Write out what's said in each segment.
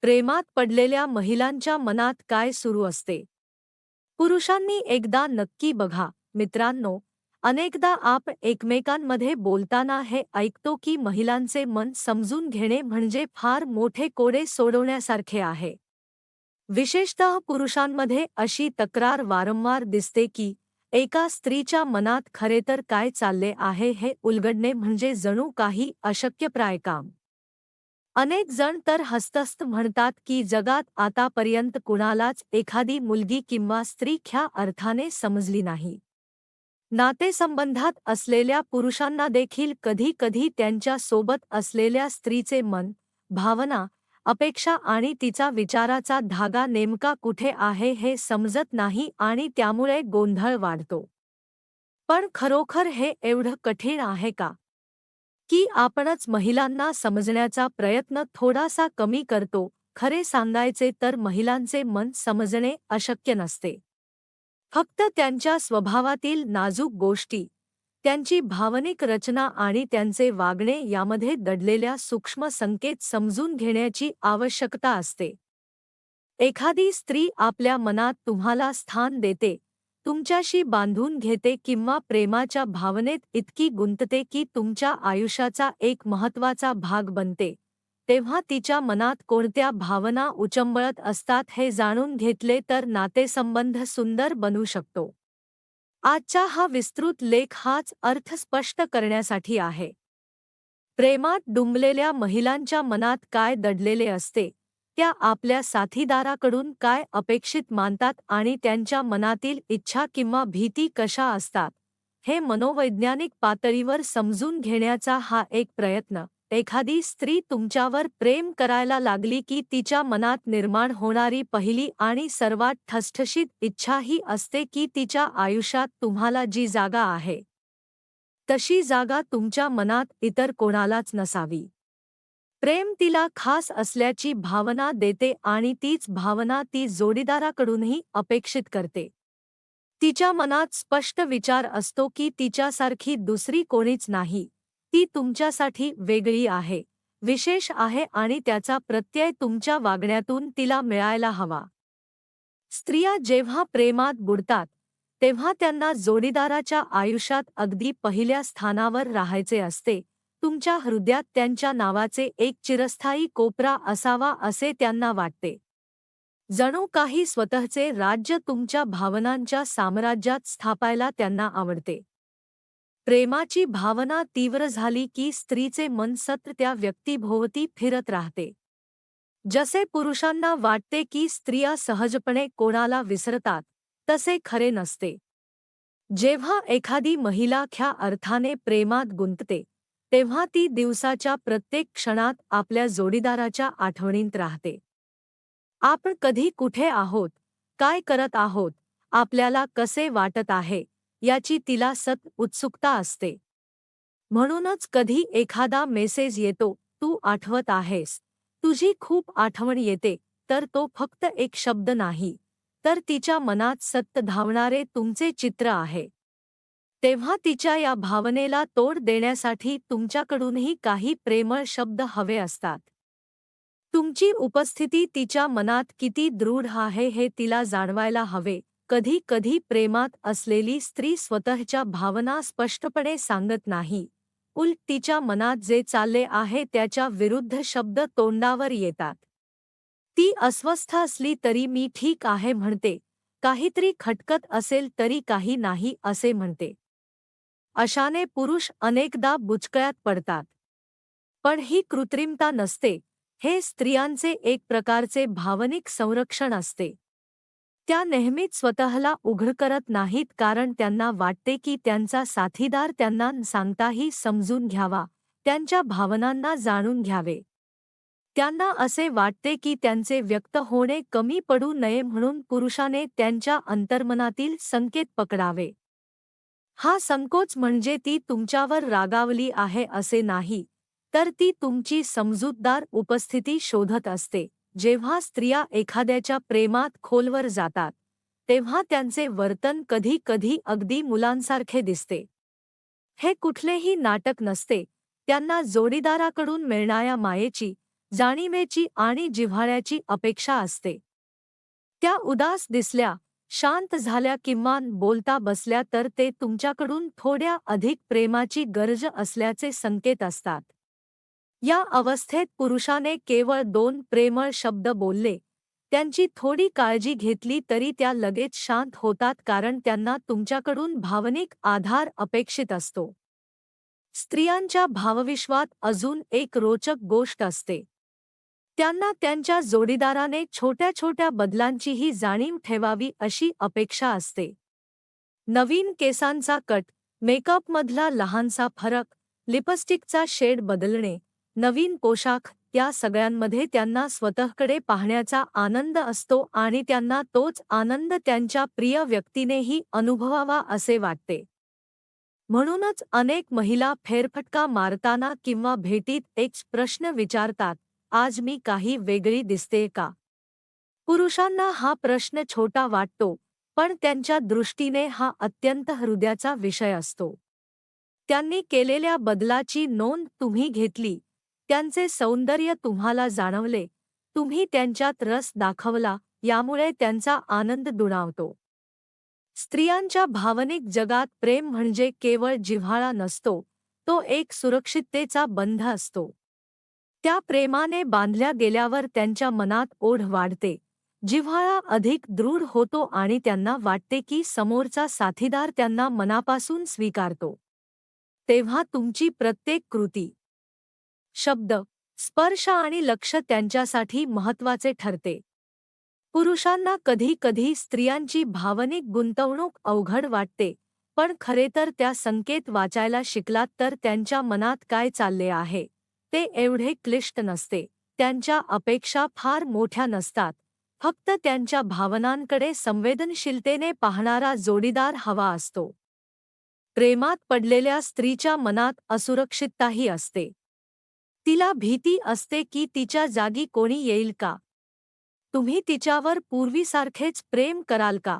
प्रेमात पडलेल्या महिलांच्या मनात काय सुरू असते? पुरुषांनी एकदा नक्की बघा, मित्रांनो, अनेकदा आपण एकमेकांमध्ये बोलताना हे ऐकतो की महिलांचे मन समजून घेणे म्हणजे फार मोठे कोडे सोडवण्यासारखे आहे. विशेषतः पुरुषांमध्ये अशी तक्रार वारंवार दिसते की एका स्त्रीच्या मनात खरे तर काय चालले आहे हे उलगडणे म्हणजे जणू काही अशक्यप्राय काम. अनेक जण तर हसतहस्त म्हणतात की जगात आतापर्यंत कुणालाच एखादी मुलगी किंवा स्त्री ह्या अर्थाने समजली नाही. नातेसंबंधात असलेल्या पुरुषांना देखील कधी कधी त्यांच्या सोबत असलेल्या स्त्रीचे मन, भावना, अपेक्षा आणि तिचा विचाराचा धागा नेमका कुठे आहे हे समजत नाही आणि त्यामुळे गोंधळ वाढतो. पण खरोखर हे एवढं कठीण आहे का, की आपणच महिलांना समजण्याचा प्रयत्न थोडासा कमी करतो? खरे सांगायचे तर महिलांचे मन समजणे अशक्य नसते. फक्त त्यांच्या स्वभावातील नाजूक गोष्टी, त्यांची भावनिक रचना आणि त्यांचे वागणे यामध्ये दडलेल्या सूक्ष्म संकेत समजून घेण्याची आवश्यकता असते. एखादी स्त्री आपल्या मनात तुम्हाला स्थान देते, तुमच्याशी बांधून घेते किंवा प्रेमाच्या भावनेत इतकी गुंतते की तुमच्या आयुष्याचा एक महत्त्वाचा भाग बनते, तेव्हा तिच्या मनात कोणत्या भावना उचंबळत असतात हे जाणून घेतले तर नातेसंबंध सुंदर बनू शकतो. आजचा हा विस्तृत लेख हाच अर्थ स्पष्ट करण्यासाठी आहे. प्रेमात डुंबलेल्या महिलांच्या मनात काय दडलेले असते, त्या आपल्या साथीदाराकडून काय अपेक्षित मानतात आणि त्यांच्या मनातील इच्छा किंवा भीती कशा असतात, हे मनोवैज्ञानिक पातळीवर समजून घेण्याचा हा एक प्रयत्न. एखादी स्त्री तुमच्यावर प्रेम करायला लागली की तिच्या मनात निर्माण होणारी पहिली आणि सर्वात ठसठशीत इच्छा ही असते की तिच्या आयुष्यात तुम्हाला जी जागा आहे, तशी जागा तुमच्या मनात इतर कोणालाच नसावी. प्रेम तिला खास असल्याची भावना देते आणि तीच भावना ती जोडीदाराकडूनही अपेक्षित करते. तिच्या मनात स्पष्ट विचार असतो की तिच्यासारखी दुसरी कोणीच नाही, ती तुमच्यासाठी वेगळी आहे, विशेष आहे आणि त्याचा प्रत्यय तुमच्या वागण्यातून तिला मिळायला हवा. स्त्रिया जेव्हा प्रेमात बुडतात, तेव्हा त्यांना जोडीदाराच्या आयुष्यात अगदी पहिल्या स्थानावर राहायचे असते. तुमच्या हृदयात त्यांच्या नावाचे एक चिरस्थायी कोपरा असावा असे त्यांना वाटते. जणू काही स्वतःचे राज्य तुमच्या भावनांच्या साम्राज्यात स्थापायला त्यांना आवडते. प्रेमाची भावना तीव्र झाली की स्त्रीचे मन सतत त्या व्यक्तीभोवती फिरत राहते. जसे पुरुषांना वाटते की स्त्रिया सहजपणे कोणाला विसरतात, तसे खरे नसते. जेव्हा एखादी महिला ख्या अर्थाने प्रेमात गुंतते, तेव्हा ती दिवसाच्या प्रत्येक क्षणात आपल्या जोडीदाराच्या आठवणीत राहते. आपण कधी कुठे आहोत, काय करत आहोत, आपल्याला कसे वाटत आहे, याची तिला सतत उत्सुकता असते. म्हणूनच कधी एखादा मेसेज येतो, "तू आठवत आहेस, तुझी खूप आठवण येते", तर तो फक्त एक शब्द नाही, तर तिच्या मनात सतत धावणारे तुमचे चित्र आहे. तेव्हा तिच्या या भावनेला तोड देण्यासाठी तुमच्याकडूनही काही प्रेमळ शब्द हवे असतात. तुमची उपस्थिती तिच्या मनात किती दृढ आहे हे तिला जाणवायला हवे. कधी कधी प्रेमात असलेली स्त्री स्वतःच्या भावना स्पष्टपणे सांगत नाही. उलट तिच्या मनात जे चालले आहे त्याच्या विरुद्ध शब्द तोंडावर येतात. ती अस्वस्थ असली तरी "मी ठीक आहे" म्हणते, काहीतरी खटकत असेल तरी "काही नाही" असे म्हणते. अशाने पुरुष अनेकदा बुचकळ्यात पडतात. पण ही कृत्रिमता नसते, हे स्त्रियांचे एक प्रकारचे भावनिक संरक्षण असते. त्या नेहमीच स्वतःला उघड करत नाहीत कारण त्यांना वाटते की त्यांचा साथीदार त्यांना न सांगताही समजून घ्यावा, त्यांच्या भावनांना जाणून घ्यावे. त्यांना असे वाटते की त्यांचे व्यक्त होणे कमी पडू नये म्हणून पुरुषाने त्यांच्या अंतर्मनातील संकेत पकडावे. हा संकोच म्हणजे ती तुमच्यावर रागावली आहे असे नाही, तर ती तुमची समजूतदार उपस्थिती शोधत असते. जेव्हा स्त्रिया एखाद्याच्या प्रेमात खोलवर जातात, तेव्हा त्यांचे वर्तन कधी कधी अगदी मुलांसारखे दिसते. हे कुठलेही नाटक नसते, त्यांना जोडीदाराकडून मिळणाऱ्या मायेची, जाणीवेची आणि जिव्हाळ्याची अपेक्षा असते. त्या उदास दिसल्या, शांत झाल्या किंवा बोलता बसल्या तर ते तुमच्याकडून थोड्या अधिक प्रेमाची गरज असल्याचे संकेत असतात. या अवस्थेत पुरुषाने केवळ 2 प्रेमळ शब्द बोलले, त्यांची थोडी काळजी घेतली तरी त्या लगेच शांत होतात कारण त्यांना तुमच्याकडून भावनिक आधार अपेक्षित असतो. स्त्रियांच्या भावविश्वात अजून एक रोचक गोष्ट असते. त्यांना त्यांच्या जोडीदाराने छोट्या-छोट्या बदलांचीही जाणीव ठेवावी अशी अपेक्षा असते. नवीन केसांचा कट, मेकअपमधला लहानसा फरक, लिपस्टिकचा शेड बदलणे, नवीन पोशाख या सगळ्यांमध्ये त्यांना स्वतःकडे पाहण्याचा आनंद असतो आणि त्यांना तोच आनंद त्यांच्या प्रिय व्यक्तीनेही अनुभवावा असे वाटते. म्हणूनच अनेक महिला फेरफटका मारताना किंवा भेटीत एक प्रश्न विचारतात, आज मी काही वेगळी दिसते का? पुरुषांना हा प्रश्न छोटा वाटतो, पण त्यांच्या दृष्टीने हा अत्यंत हृदयाचा विषय असतो. त्यांनी केलेल्या बदलाची नोंद तुम्ही घेतली, त्यांचे सौंदर्य तुम्हाला जाणवले, तुम्ही त्यांच्यात रस दाखवला, यामुळे त्यांचा आनंद दुणावतो. स्त्रियांच्या भावनिक जगात प्रेम म्हणजे केवळ जिव्हाळा नसतो, तो एक सुरक्षिततेचा बंध असतो. त्या प्रेमाने बांधल्या गेल्यावर त्यांच्या मनात ओढ वाढते, जिव्हाळा अधिक दृढ होतो आणि त्यांना वाटते की समोरचा साथीदार त्यांना मनापासून स्वीकारतो. तेव्हा तुमची प्रत्येक कृती, शब्द, स्पर्श आणि लक्ष त्यांच्यासाठी महत्त्वाचे ठरते. पुरुषांना कधी-कधी स्त्रियांची भावनिक गुंतवणूक अवघड वाटते, पण खरे तर त्या संकेत वाचायला शिकलात तर त्यांच्या मनात काय चालले आहे, ते एवढे क्लिष्ट नसते. त्यांच्या अपेक्षा फार मोठ्या नसतात, फक्त त्यांच्या भावनांकडे संवेदनशीलतेने पाहणारा जोडीदार हवा असतो. प्रेमात पडलेल्या स्त्रीच्या मनात असुरक्षितताही असते. तिला भीती असते की तिच्या जागी कोणी येईल का? तुम्ही तिच्यावर पूर्वीसारखेच प्रेम कराल का?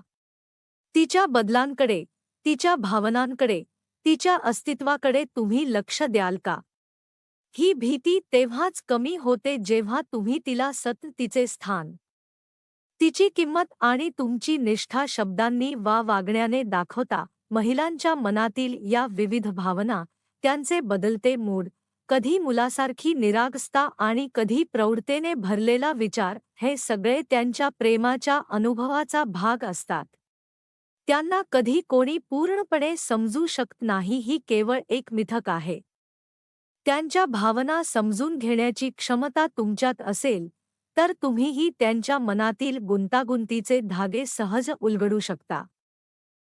तिच्या बदलांकडे, तिच्या भावनांकडे, तिच्या अस्तित्वाकडे तुम्ही लक्ष द्याल का? ही भीती तेव्हाच कमी होते जेव्हा तुम्ही तिला तिचे स्थान, तिची किंमत आणि तुमची निष्ठा शब्दांनी वा वागण्याने दाखवता. महिलांच्या मनातील या विविध भावना, त्यांचे बदलते मूड, कधी मुलासारखी निरागसता आणि कधी प्रौढतेने भरलेला विचार, हे सगळे त्यांच्या प्रेमाच्या अनुभवाचा भाग असतात. त्यांना कधी कोणी पूर्णपणे समजू शकत नाही, ही केवळ एक मिथक आहे. त्यांच्या भावना समजून घेण्याची क्षमता तुमच्यात असेल, तर तुम्हीही त्यांच्या मनातील गुंतागुंतीचे धागे सहज उलगडू शकता.